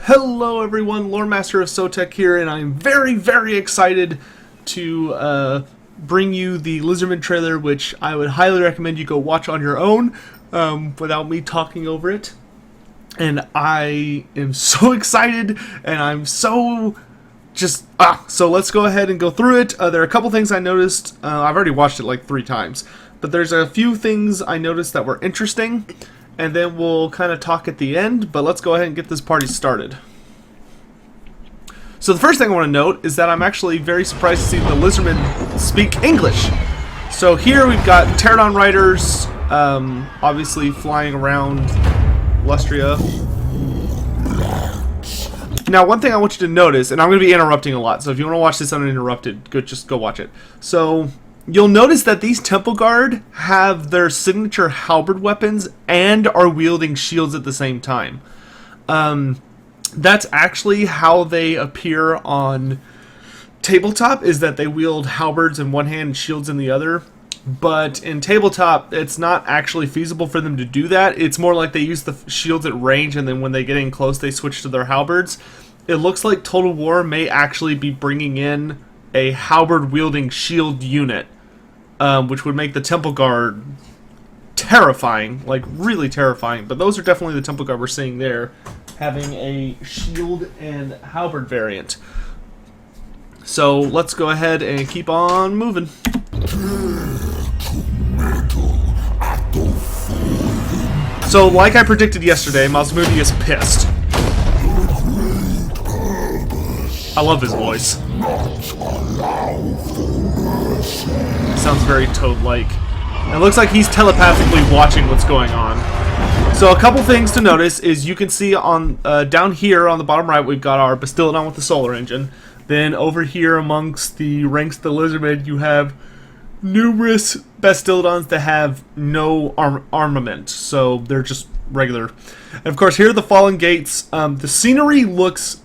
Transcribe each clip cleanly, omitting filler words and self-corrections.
Hello everyone, Loremaster of Sotek here, and I'm very excited to bring you the Lizardmen trailer, which I would highly recommend you go watch on your own without me talking over it. And I am so excited, and I'm so so let's go ahead and go through it. There are a couple things I noticed. I've already watched it like 3 times, but there's a few things I noticed that were interesting. And then we'll kind of talk at the end, but let's go ahead and get this party started. So the first thing I want to note is that I'm actually very surprised to see the Lizardmen speak English. So here we've got Pterodon riders, obviously flying around Lustria. Now one thing I want you to notice, and I'm going to be interrupting a lot, so if you want to watch this uninterrupted, just go watch it. So you'll notice that these Temple Guard have their signature halberd weapons and are wielding shields at the same time. That's actually how they appear on tabletop, is that they wield halberds in one hand and shields in the other. But in tabletop, it's not actually feasible for them to do that. It's more like they use the shields at range, and then when they get in close, they switch to their halberds. It looks like Total War may actually be bringing in a halberd-wielding shield unit, which would make the Temple Guard terrifying, like really terrifying. But those are definitely the Temple Guard we're seeing there, having a shield and halberd variant. So let's go ahead and keep on moving. So like I predicted yesterday, Masmoudi is pissed. I love his voice. Sounds very Toad-like. It looks like he's telepathically watching what's going on. So a couple things to notice is you can see on down here on the bottom right we've got our Bastiladon with the solar engine. Then over here amongst the ranks of the Lizardmen you have numerous Bastiladons that have no armament, so they're just regular. And of course here are the Fallen Gates. The scenery looks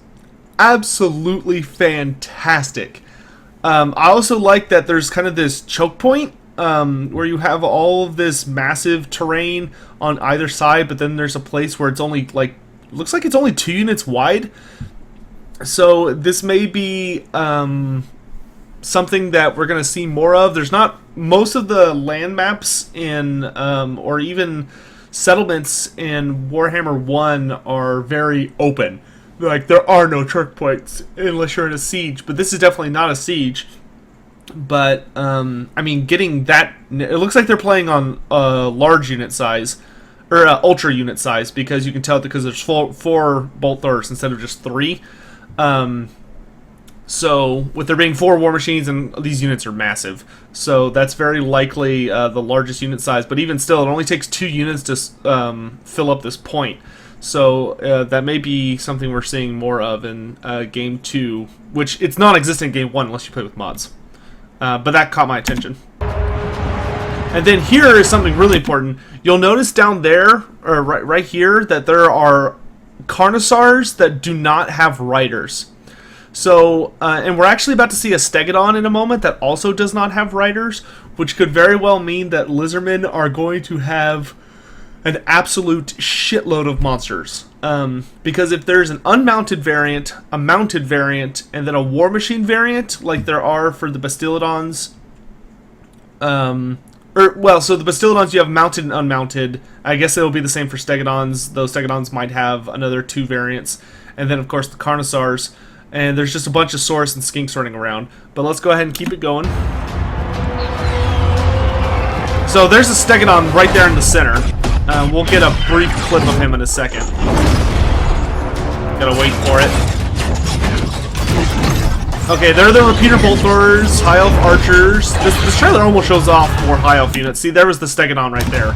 absolutely fantastic. I also like that there's kind of this choke point where you have all of this massive terrain on either side, but then there's a place where it's only like, looks like it's only 2 units wide. So this may be something that we're going to see more of. There's not, most of the land maps in or even settlements in Warhammer 1 are very open. Like, there are no choke points unless you're in a siege, but this is definitely not a siege. But I mean, getting that, it looks like they're playing on large unit size, or ultra unit size, because you can tell because there's four bolt throwers instead of just 3. So with there being 4 war machines, and these units are massive, so that's very likely the largest unit size. But even still, it only takes 2 units to fill up this point. So that may be something we're seeing more of in Game 2, which it's non-existent in Game 1 unless you play with mods. But that caught my attention. And then here is something really important. You'll notice down there, or right here, that there are Carnosaurs that do not have riders. So, and we're actually about to see a Stegodon in a moment that also does not have riders, which could very well mean that Lizardmen are going to have an absolute shitload of monsters. Because if there's an unmounted variant, a mounted variant, and then a war machine variant, like there are for the Bastiladons, so the Bastiladons you have mounted and unmounted. I guess it'll be the same for Stegodons. Those Stegodons might have another 2 variants. And then, of course, the Carnosaurs. And there's just a bunch of Saurus and Skinks running around. But let's go ahead and keep it going. So there's a Stegodon right there in the center. We'll get a brief clip of him in a second. Gotta wait for it. Okay, there are the repeater bolt throwers, high elf archers. This trailer almost shows off more high elf units. See, there was the Stegodon right there.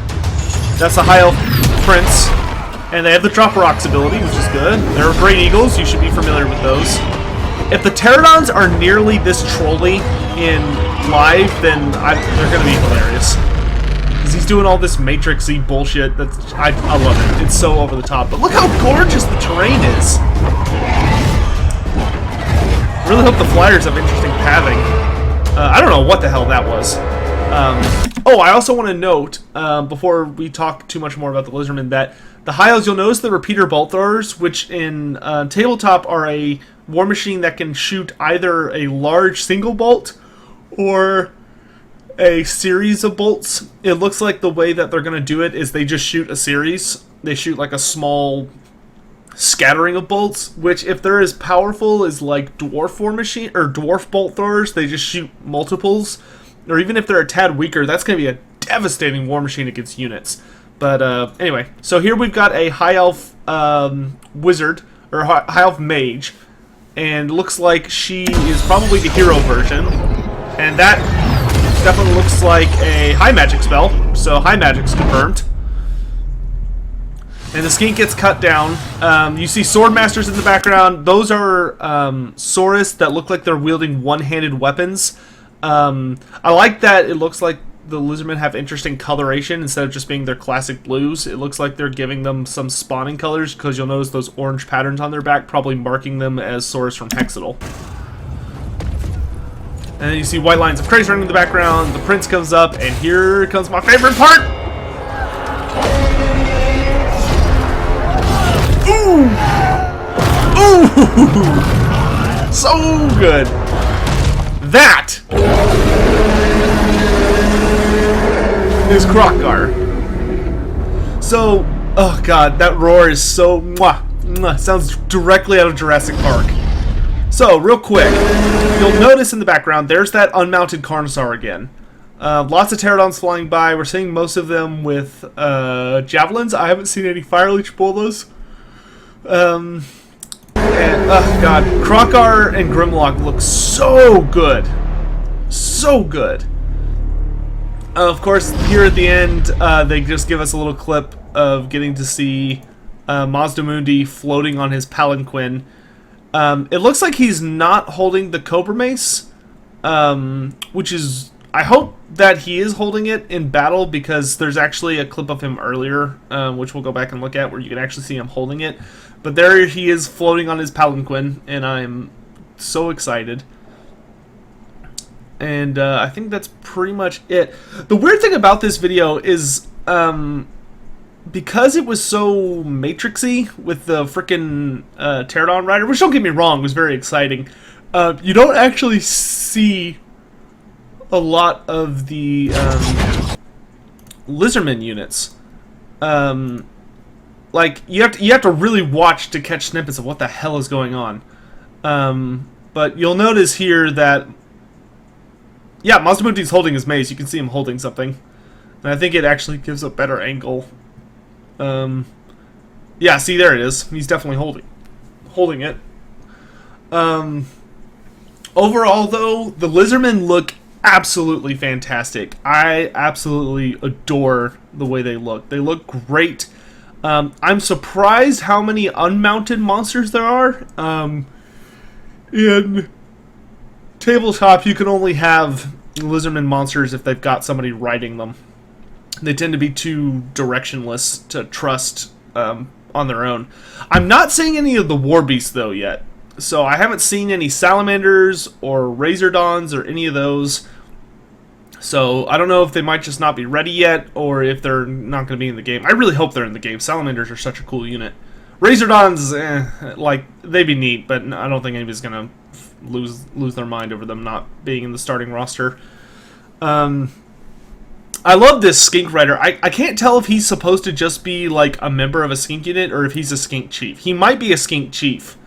That's the high elf prince. And they have the drop rocks ability, which is good. There are great eagles. You should be familiar with those. If the Pterodons are nearly this trolly in live, then they're going to be hilarious. Because he's doing all this Matrix-y bullshit. I love it. It's so over the top. But look how gorgeous the terrain is. I really hope the flyers have interesting pathing. I don't know what the hell that was. Oh, I also want to note, before we talk too much more about the Lizardmen, that The high elves, you'll notice the repeater bolt throwers, which in tabletop are a war machine that can shoot either a large single bolt or a series of bolts. It looks like the way that they're going to do it is they just shoot a series. They shoot like a small scattering of bolts, which if they're as powerful as like dwarf war machine or dwarf bolt throwers, they just shoot multiples. Or even if they're a tad weaker, that's going to be a devastating war machine against units. But anyway, so here we've got a high elf wizard or high elf mage, and looks like she is probably the hero version, and that definitely looks like a high magic spell, so high magic's confirmed. And the skink gets cut down. You see sword masters in the background. Those are swordists that look like they're wielding one-handed weapons. I like that it looks like the Lizardmen have interesting coloration instead of just being their classic blues. It looks like they're giving them some spawning colors, because you'll notice those orange patterns on their back, probably marking them as swords from Hexadal. And then you see white lines of Krace running in the background. The prince comes up, and here comes my favorite part! Ooh! Ooh! So good! That is Kroq-Gar. So, oh god, that roar is so sounds directly out of Jurassic Park. So, real quick, you'll notice in the background there's that unmounted Carnosaur again. Lots of pterodons flying by. We're seeing most of them with javelins. I haven't seen any fire leech bolas. And, oh god, Kroq-Gar and Grimlock look so good. So good. Of course, here at the end, they just give us a little clip of getting to see Mazdamundi floating on his palanquin. It looks like he's not holding the Cobra Mace, which is... I hope that he is holding it in battle, because there's actually a clip of him earlier, which we'll go back and look at, where you can actually see him holding it. But there he is floating on his palanquin, and I'm so excited. And I think that's pretty much it. The weird thing about this video is, because it was so Matrixy with the frickin' Pterodon Rider, which, don't get me wrong, was very exciting, you don't actually see a lot of the Lizardmen units. Like, you have to really watch to catch snippets of what the hell is going on. But you'll notice here that, yeah, Mazdamundi's holding his mace. You can see him holding something. And I think it actually gives a better angle. Yeah, see, there it is. He's definitely holding it. Overall, though, the Lizardmen look absolutely fantastic. I absolutely adore the way they look. They look great. I'm surprised how many unmounted monsters there are. In tabletop, you can only have Lizardmen monsters if they've got somebody riding them. They tend to be too directionless to trust on their own. I'm not seeing any of the war beasts, though, yet. So I haven't seen any salamanders or razordons or any of those. So I don't know if they might just not be ready yet, or if they're not going to be in the game. I really hope they're in the game. Salamanders are such a cool unit. Razordons, like, they'd be neat, but I don't think anybody's going to lose their mind over them not being in the starting roster. I love this skink rider. I can't tell if he's supposed to just be like a member of a skink unit or if he's a skink chief. He might be a skink chief,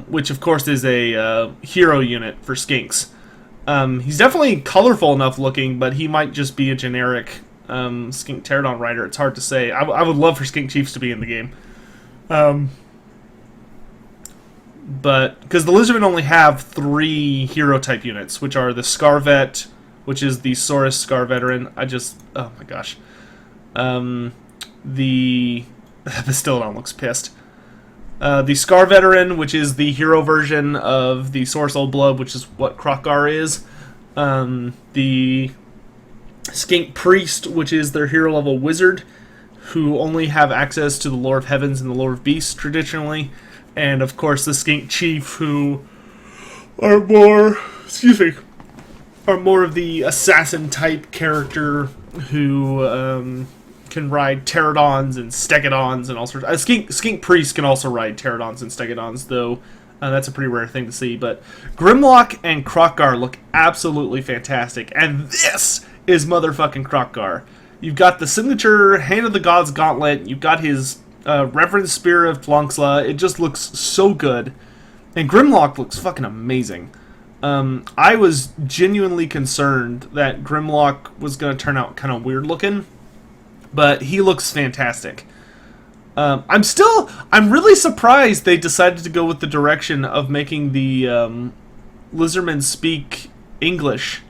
which of course is a hero unit for skinks. He's definitely colorful enough looking, but he might just be a generic skink pterodon rider. It's hard to say. I would love for skink chiefs to be in the game. But because the Lizardmen only have 3 hero type units, which are the Scarvet, which is the Saurus Scar Veteran. Oh my gosh. The Bastillodon looks pissed. The Scar Veteran, which is the hero version of the Saurus Old Blood, which is what Kroq-Gar is. The Skink Priest, which is their hero level wizard, who only have access to the Lore of Heavens and the Lore of Beasts traditionally. And of course the Skink Chief, who are more of the assassin type character who can ride pterodons and stegodons and all sorts. Skink Priest can also ride pterodons and stegodons, though that's a pretty rare thing to see. But Grimlock and Kroq-Gar look absolutely fantastic, and this is motherfucking Kroq-Gar. You've got the signature Hand of the Gods gauntlet. You've got his Reverend Spear of Tlonxla. It just looks so good, and Grimlock looks fucking amazing. I was genuinely concerned that Grimlock was going to turn out kind of weird looking, but he looks fantastic. I'm really surprised they decided to go with the direction of making the Lizardmen speak English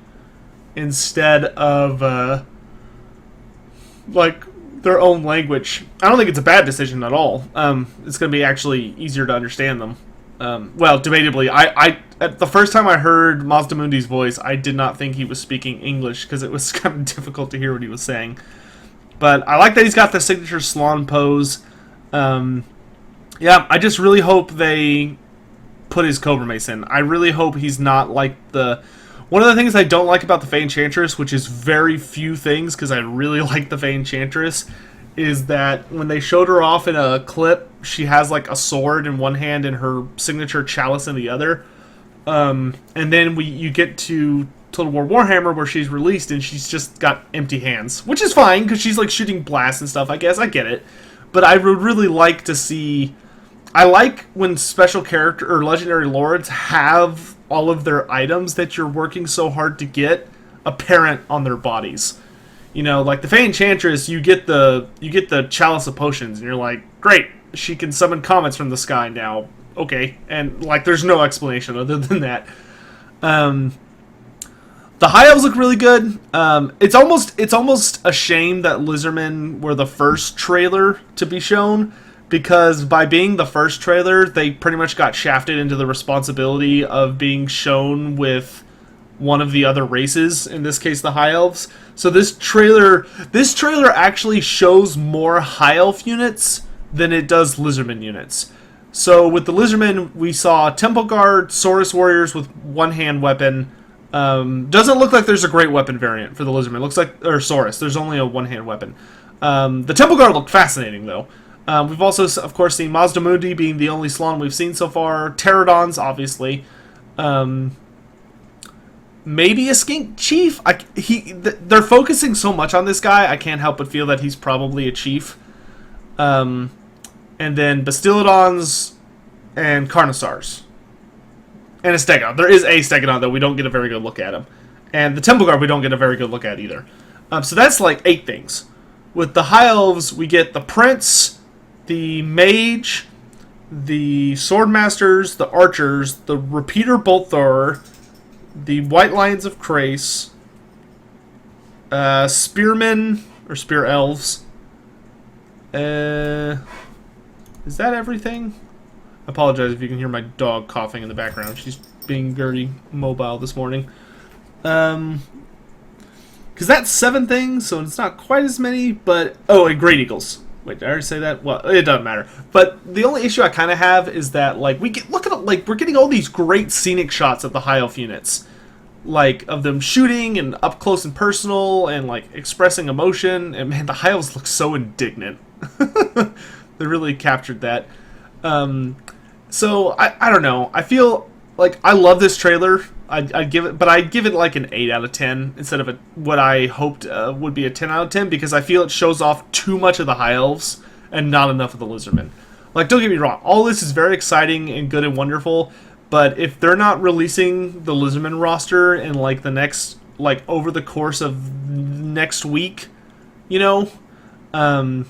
instead of like their own language. I don't think it's a bad decision at all. It's going to be actually easier to understand them. Well, debatably, I at the first time I heard Mazdamundi's voice, I did not think he was speaking English because it was kind of difficult to hear what he was saying. But I like that he's got the signature Slan pose. Yeah, I just really hope they put his Cobra Mace in. I really hope he's not like the... One of the things I don't like about the Fey Enchantress, which is very few things because I really like the Fey Enchantress, is that when they showed her off in a clip, she has like a sword in one hand and her signature chalice in the other. And then you get to Total War Warhammer where she's released and she's just got empty hands, which is fine because she's like shooting blasts and stuff. I guess I get it, but I would really like to see. I like when special character or legendary lords have all of their items that you're working so hard to get apparent on their bodies. You know, like the Fey Enchantress, you get the Chalice of Potions, and you're like, great, she can summon comets from the sky now. Okay, and like, there's no explanation other than that. The High Elves look really good. It's almost a shame that Lizardmen were the first trailer to be shown, because by being the first trailer, they pretty much got shafted into the responsibility of being shown with one of the other races, in this case the High Elves. So this trailer actually shows more High Elf units than it does Lizardmen units. So with the Lizardmen, we saw Temple Guard, Saurus Warriors with one-hand weapon. Doesn't look like there's a great weapon variant for the Lizardmen. Looks like, or Saurus, there's only a one-hand weapon. The Temple Guard looked fascinating, though. We've also, of course, seen Mazdamundi being the only Slan we've seen so far. Pterodons, obviously. Maybe a Skink Chief. They're focusing so much on this guy, I can't help but feel that he's probably a Chief. And then Bastiladons and Carnosaurs. And a Stegodon. There is a Stegodon, though. We don't get a very good look at him. And the Temple Guard we don't get a very good look at either. So that's like 8 things. With the High Elves, we get the Prince, the Mage, the Swordmasters, the Archers, the Repeater Bolt Thrower, the White Lions of Krace, Spearmen, or Spear Elves. Is that everything? I apologize if you can hear my dog coughing in the background. She's being very mobile this morning. Because that's 7 things, so it's not quite as many, but... Oh, and Great Eagles. Wait, did I already say that? Well, it doesn't matter. But the only issue I kind of have is that, like, we're getting all these great scenic shots of the High Elf units. Like, of them shooting and up close and personal and, like, expressing emotion. And, man, the High Elves look so indignant. They really captured that. So, I don't know. I feel like I love this trailer. I'd give it like an 8 out of 10 instead of what I hoped would be a 10 out of 10, because I feel it shows off too much of the High Elves and not enough of the Lizardmen. Like, don't get me wrong, all this is very exciting and good and wonderful, but if they're not releasing the Lizardmen roster in like the next, like over the course of next week, you know, and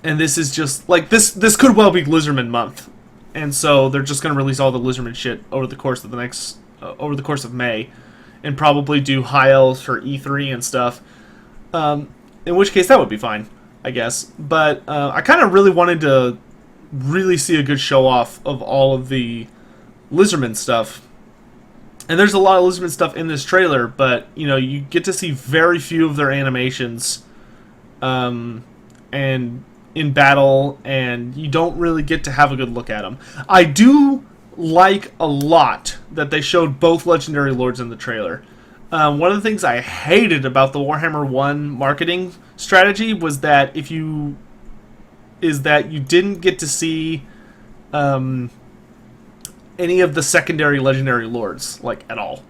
this is just like this could well be Lizardmen month, and so they're just gonna release all the Lizardmen shit over the course of the next. Over the course of May, and probably do High Elves for E3 and stuff. In which case, that would be fine, I guess. But I kind of really wanted to really see a good show-off of all of the Lizardmen stuff. And there's a lot of Lizardmen stuff in this trailer, but, you know, you get to see very few of their animations and in battle, and you don't really get to have a good look at them. I do like a lot that they showed both Legendary Lords in the trailer. One of the things I hated about the Warhammer 1 marketing strategy was that you didn't get to see any of the secondary legendary lords, like, at all.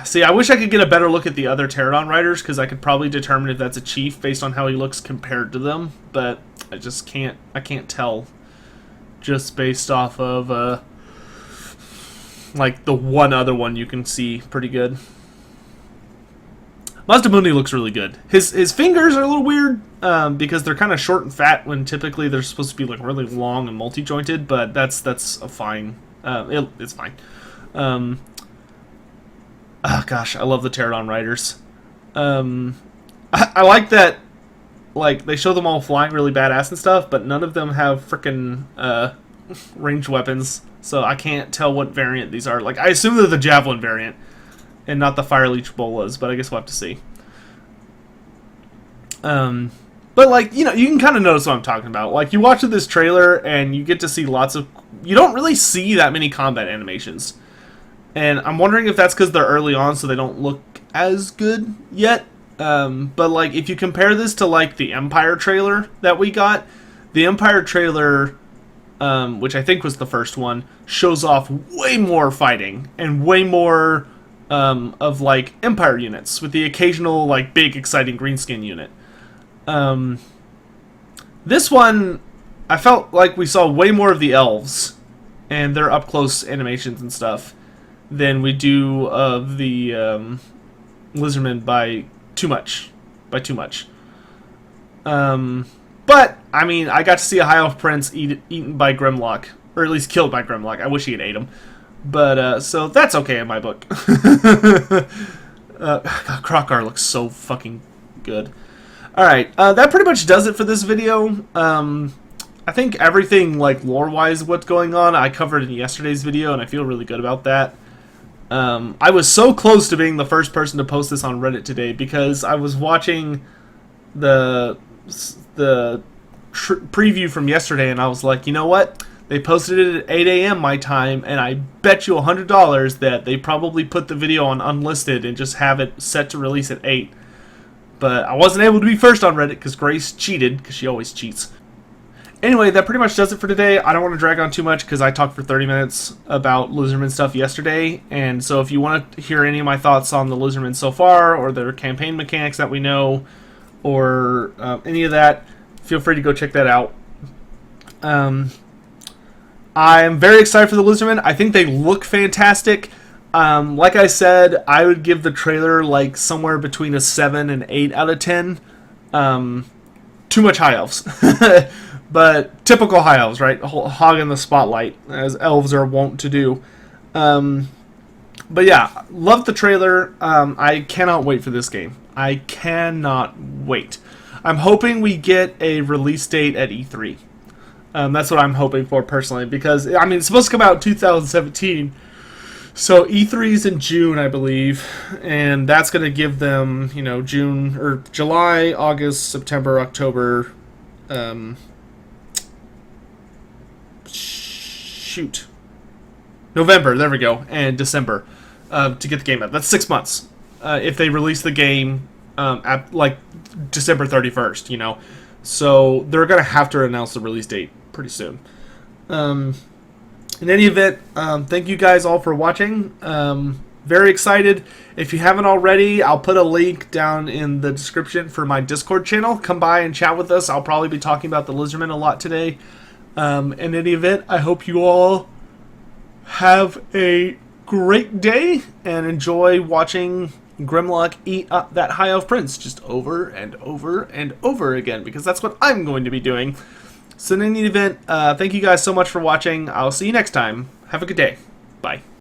See, I wish I could get a better look at the other Pterodon riders, because I could probably determine if that's a chief based on how he looks compared to them, but I just can't. I can't tell just based off of like the one other one you can see pretty good. Mazdamundi looks really good. His fingers are a little weird because they're kind of short and fat when typically they're supposed to be like really long and multi-jointed, but that's a fine. It's fine. Oh gosh, I love the Pterodon riders. I like that. Like, they show them all flying really badass and stuff, but none of them have frickin' ranged weapons, so I can't tell what variant these are. Like, I assume they're the Javelin variant, and not the Fire Leech Bolas, but I guess we'll have to see. But, like, you know, you can kind of notice what I'm talking about. Like, you watch this trailer, and you get to see lots of... You don't really see that many combat animations. And I'm wondering if that's because they're early on, so they don't look as good yet. But, like, if you compare this to, like, the Empire trailer that we got, the Empire trailer, which I think was the first one, shows off way more fighting and way more of, like, Empire units, with the occasional, like, big, exciting greenskin unit. This one, I felt like we saw way more of the elves and their up-close animations and stuff than we do of the Lizardmen by too much. But, I mean, I got to see a High Elf Prince eaten by Grimlock, or at least killed by Grimlock. I wish he had ate him. But, so that's okay in my book. Kroq-Gar looks so fucking good. Alright, that pretty much does it for this video. I think everything, like, lore-wise, what's going on, I covered in yesterday's video, and I feel really good about that. I was so close to being the first person to post this on Reddit today, because I was watching the preview from yesterday, and I was like, you know what? They posted it at 8 a.m. my time, and I bet you $100 that they probably put the video on unlisted and just have it set to release at 8. But I wasn't able to be first on Reddit because Grace cheated, because she always cheats. Anyway, that pretty much does it for today. I don't want to drag on too much because I talked for 30 minutes about Lizardmen stuff yesterday. And so if you want to hear any of my thoughts on the Lizardmen so far, or their campaign mechanics that we know, or any of that, feel free to go check that out. I'm very excited for the Lizardmen. I think they look fantastic. Like I said, I would give the trailer like somewhere between a 7 and 8 out of 10. Too much high elves. But typical high elves, right? Hogging the spotlight, as elves are wont to do. But yeah, love the trailer. I cannot wait for this game. I cannot wait. I'm hoping we get a release date at E3. That's what I'm hoping for personally, because, I mean, it's supposed to come out in 2017. So E3 is in June, I believe, and that's going to give them, you know, June or July, August, September, October. November, there we go, and December to get the game out. That's 6 months if they release the game at like December 31st, you know. So they're going to have to announce the release date pretty soon. In any event, thank you guys all for watching. Very excited. If you haven't already, I'll put a link down in the description for my Discord channel. Come by and chat with us. I'll probably be talking about the Lizardmen a lot today. In any event, I hope you all have a great day and enjoy watching Grimlock eat up that High Elf Prince just over and over and over again, because that's what I'm going to be doing. So in any event, thank you guys so much for watching. I'll see you next time. Have a good day. Bye.